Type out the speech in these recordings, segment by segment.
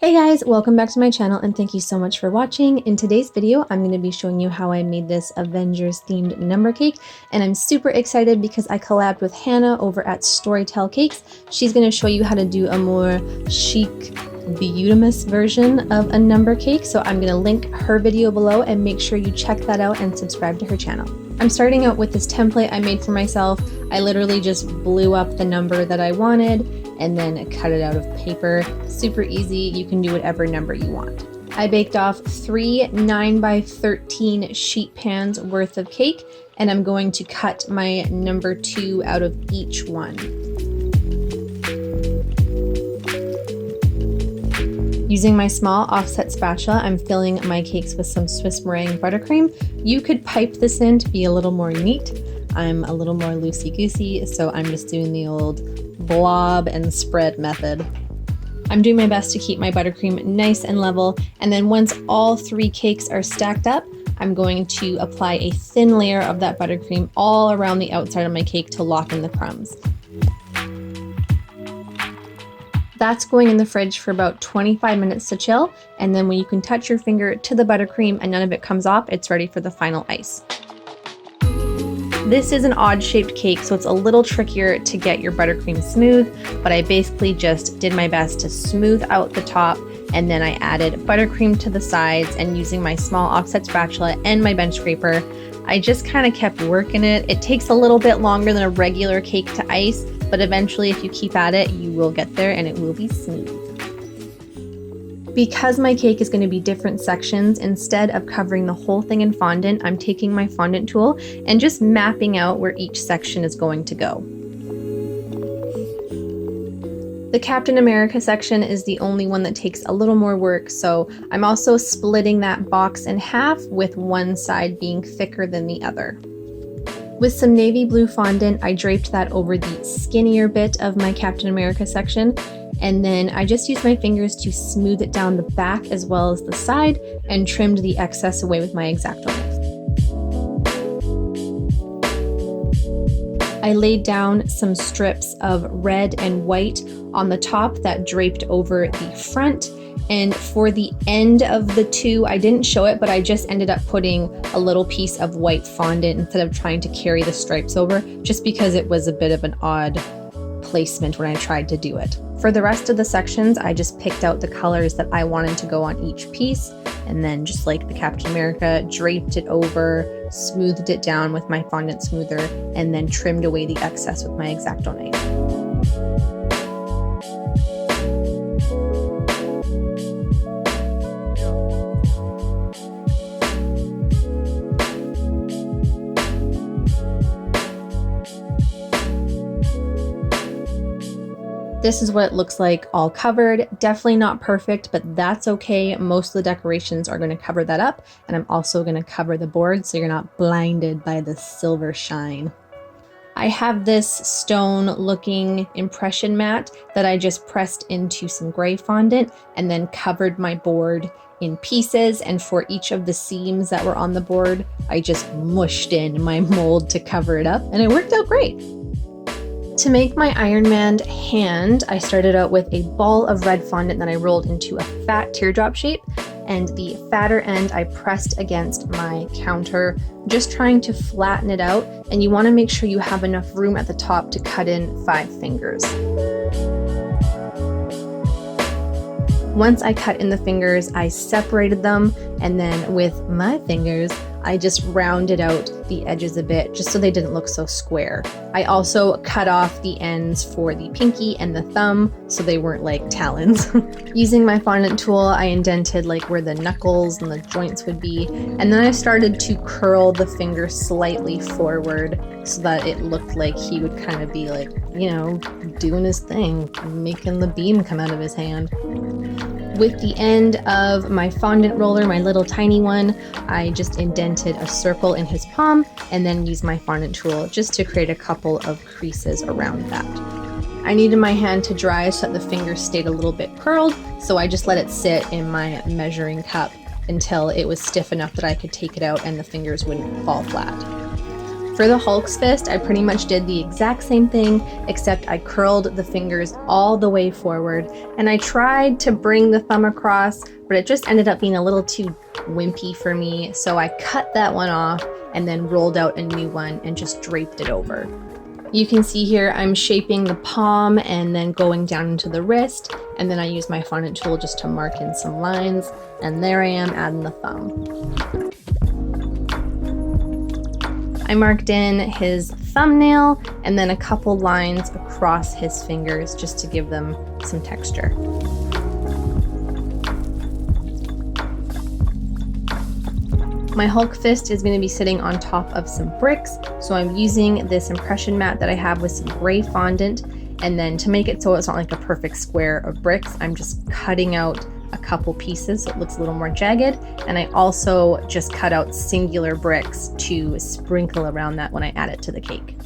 Hey guys, welcome back to my channel and thank you so much for watching. In today's video, I'm going to be showing you how I made this Avengers themed number cake, and I'm super excited because I collabed with Hannah over at Storytale Cakes. She's going to show you how to do a more chic, beautimous version of a number cake, so I'm going to link her video below and make sure you check that out and subscribe to her channel. I'm starting out with this template I made for myself. I literally just blew up the number that I wanted and then cut it out of paper. Super easy, you can do whatever number you want. I baked off 3 9x13 sheet pans worth of cake, and I'm going to cut my number 2 out of each one. Using my small offset spatula, I'm filling my cakes with some Swiss meringue buttercream. You could pipe this in to be a little more neat. I'm a little more loosey-goosey, so I'm just doing the old blob and spread method. I'm doing my best to keep my buttercream nice and level, and then once all 3 cakes are stacked up, I'm going to apply a thin layer of that buttercream all around the outside of my cake to lock in the crumbs. That's going in the fridge for about 25 minutes to chill, and then when you can touch your finger to the buttercream and none of it comes off, it's ready for the final ice. This is an odd-shaped cake, so it's a little trickier to get your buttercream smooth, but I basically just did my best to smooth out the top, and then I added buttercream to the sides, and using my small offset spatula and my bench scraper, I just kind of kept working it. It takes a little bit longer than a regular cake to ice, but eventually if you keep at it, you will get there and it will be smooth. Because my cake is going to be different sections, instead of covering the whole thing in fondant, I'm taking my fondant tool and just mapping out where each section is going to go. The Captain America section is the only one that takes a little more work, so I'm also splitting that box in half, with one side being thicker than the other. With some navy blue fondant, I draped that over the skinnier bit of my Captain America section, and then I just used my fingers to smooth it down the back as well as the side and trimmed the excess away with my X-Acto knife. I laid down some strips of red and white on the top that draped over the front, and for the end of the 2, I didn't show it, but I just ended up putting a little piece of white fondant instead of trying to carry the stripes over, just because it was a bit of an odd placement when I tried to do it. For the rest of the sections, I just picked out the colors that I wanted to go on each piece, and then just like the Captain America, draped it over, smoothed it down with my fondant smoother, and then trimmed away the excess with my X-Acto knife. This is what it looks like all covered. Definitely not perfect, but that's okay. Most of the decorations are going to cover that up, and I'm also going to cover the board so you're not blinded by the silver shine. I have this stone looking impression mat that I just pressed into some gray fondant and then covered my board in pieces, and for each of the seams that were on the board, I just mushed in my mold to cover it up, and it worked out great. To make my Iron Man hand, I started out with a ball of red fondant that I rolled into a fat teardrop shape, and the fatter end I pressed against my counter, just trying to flatten it out, and you want to make sure you have enough room at the top to cut in 5 fingers. Once I cut in the fingers, I separated them, and then with my fingers, I just rounded out the edges a bit just so they didn't look so square. I also cut off the ends for the pinky and the thumb so they weren't like talons. Using my fondant tool, I indented like where the knuckles and the joints would be, and then I started to curl the finger slightly forward so that it looked like he would kind of be like, you know, doing his thing, making the beam come out of his hand. With the end of my fondant roller, my little tiny one, I just indented a circle in his palm and then used my fondant tool just to create a couple of creases around that. I needed my hand to dry so that the fingers stayed a little bit curled, so I just let it sit in my measuring cup until it was stiff enough that I could take it out and the fingers wouldn't fall flat. For the Hulk's fist, I pretty much did the exact same thing, except I curled the fingers all the way forward, and I tried to bring the thumb across, but it just ended up being a little too wimpy for me, so I cut that one off and then rolled out a new one and just draped it over. You can see here I'm shaping the palm and then going down into the wrist, and then I use my fondant tool just to mark in some lines, and there I am adding the thumb. I marked in his thumbnail and then a couple lines across his fingers just to give them some texture. My Hulk fist is going to be sitting on top of some bricks, so I'm using this impression mat that I have with some gray fondant, and then to make it so it's not like a perfect square of bricks, I'm just cutting out a couple pieces so it looks a little more jagged, and I also just cut out singular bricks to sprinkle around that when I add it to the cake.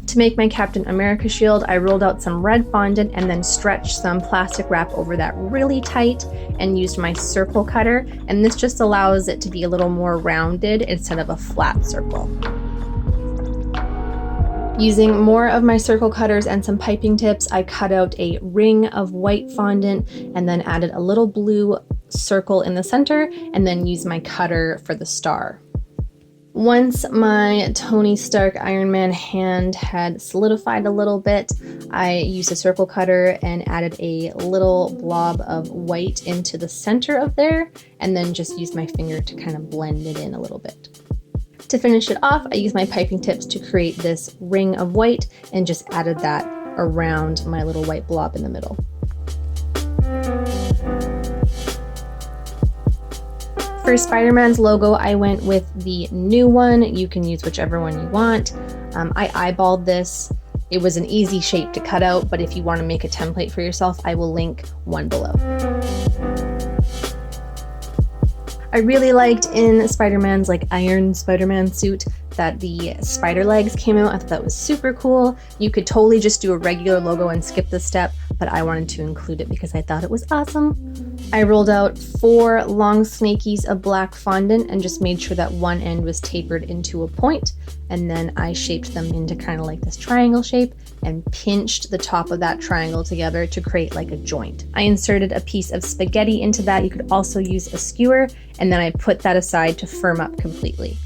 To make my Captain America shield, I rolled out some red fondant and then stretched some plastic wrap over that really tight and used my circle cutter, and this just allows it to be a little more rounded instead of a flat circle. Using more of my circle cutters and some piping tips, I cut out a ring of white fondant and then added a little blue circle in the center, and then used my cutter for the star. Once my Tony Stark Iron Man hand had solidified a little bit, I used a circle cutter and added a little blob of white into the center of there, and then just used my finger to kind of blend it in a little bit. To finish it off, I used my piping tips to create this ring of white and just added that around my little white blob in the middle. For Spider-Man's logo, I went with the new one. You can use whichever one you want. I eyeballed this. It was an easy shape to cut out, but if you want to make a template for yourself, I will link one below. I really liked in Spider-Man's Iron Spider-Man suit that the spider legs came out. I thought that was super cool. You could totally just do a regular logo and skip this step, but I wanted to include it because I thought it was awesome. I rolled out 4 long snakies of black fondant and just made sure that one end was tapered into a point, and then I shaped them into kind of like this triangle shape and pinched the top of that triangle together to create like a joint. I inserted a piece of spaghetti into that. You could also use a skewer, and then I put that aside to firm up completely.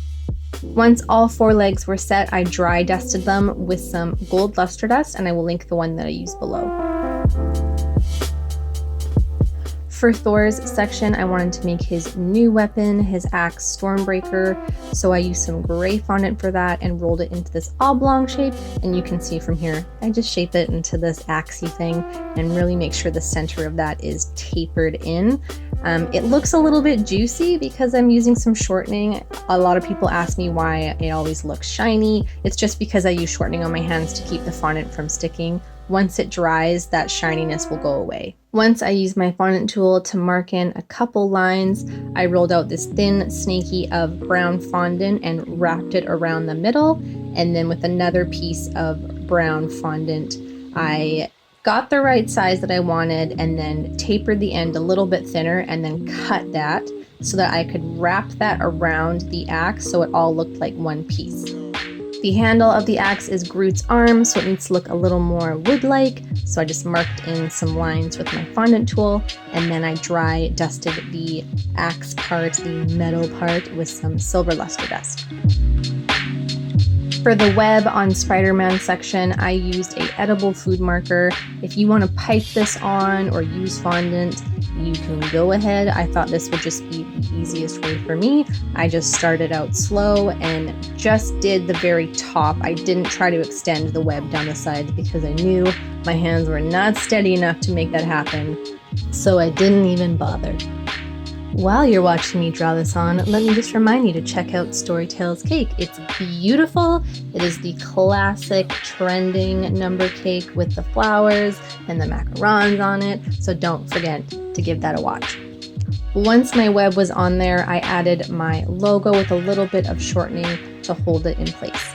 Once all 4 legs were set, I dry dusted them with some gold luster dust, and I will link the one that I used below. For Thor's section, I wanted to make his new weapon, his axe Stormbreaker, so I used some gray fondant for that and rolled it into this oblong shape, and you can see from here, I just shape it into this axey thing and really make sure the center of that is tapered in. It looks a little bit juicy because I'm using some shortening. A lot of people ask me why it always looks shiny. It's just because I use shortening on my hands to keep the fondant from sticking. Once it dries, that shininess will go away. Once I used my fondant tool to mark in a couple lines, I rolled out this thin snaky of brown fondant and wrapped it around the middle, and then with another piece of brown fondant, I got the right size that I wanted and then tapered the end a little bit thinner and then cut that so that I could wrap that around the axe so it all looked like one piece. The handle of the axe is Groot's arm, so it needs to look a little more wood-like, so I just marked in some lines with my fondant tool, and then I dry dusted the axe part, the metal part, with some silver luster dust. For the web on Spider-Man section, I used a edible food marker. If you want to pipe this on or use fondant, you can go ahead. I thought this would just be the easiest way for me. I just started out slow and just did the very top. I didn't try to extend the web down the sides because I knew my hands were not steady enough to make that happen, so I didn't even bother. While you're watching me draw this on, let me just remind you to check out Storytale's cake. It's beautiful. It is the classic trending number cake with the flowers and the macarons on it, so don't forget to give that a watch. Once my web was on there, I added my logo with a little bit of shortening to hold it in place.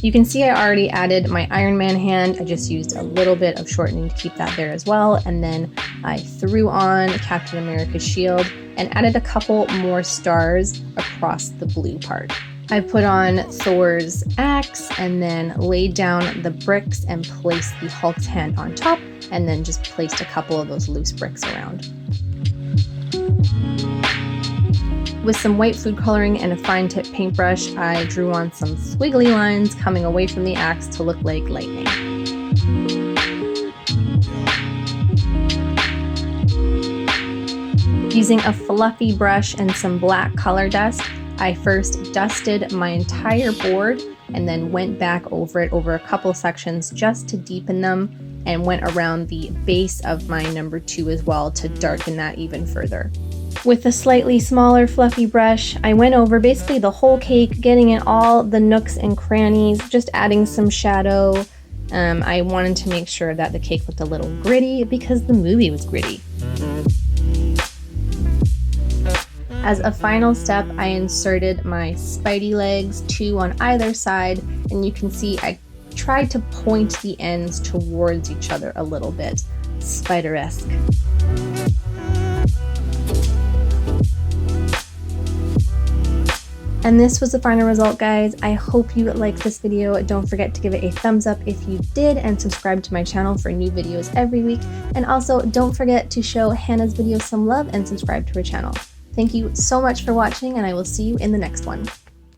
You can see I already added my Iron Man hand. I just used a little bit of shortening to keep that there as well, and then I threw on Captain America's shield and added a couple more stars across the blue part. I put on Thor's axe and then laid down the bricks and placed the Hulk's hand on top, and then just placed a couple of those loose bricks around. With some white food coloring and a fine tip paintbrush, I drew on some squiggly lines coming away from the axe to look like lightning. Using a fluffy brush and some black color dust, I first dusted my entire board and then went back over it over a couple sections just to deepen them, and went around the base of my number 2 as well to darken that even further. With a slightly smaller fluffy brush, I went over basically the whole cake, getting in all the nooks and crannies, just adding some shadow. I wanted to make sure that the cake looked a little gritty because the movie was gritty. As a final step, I inserted my Spidey legs, 2 on either side, and you can see I tried to point the ends towards each other a little bit, spider-esque. And this was the final result, guys. I hope you liked this video. Don't forget to give it a thumbs up if you did, and subscribe to my channel for new videos every week. And also, don't forget to show Hannah's videos some love and subscribe to her channel. Thank you so much for watching, and I will see you in the next one.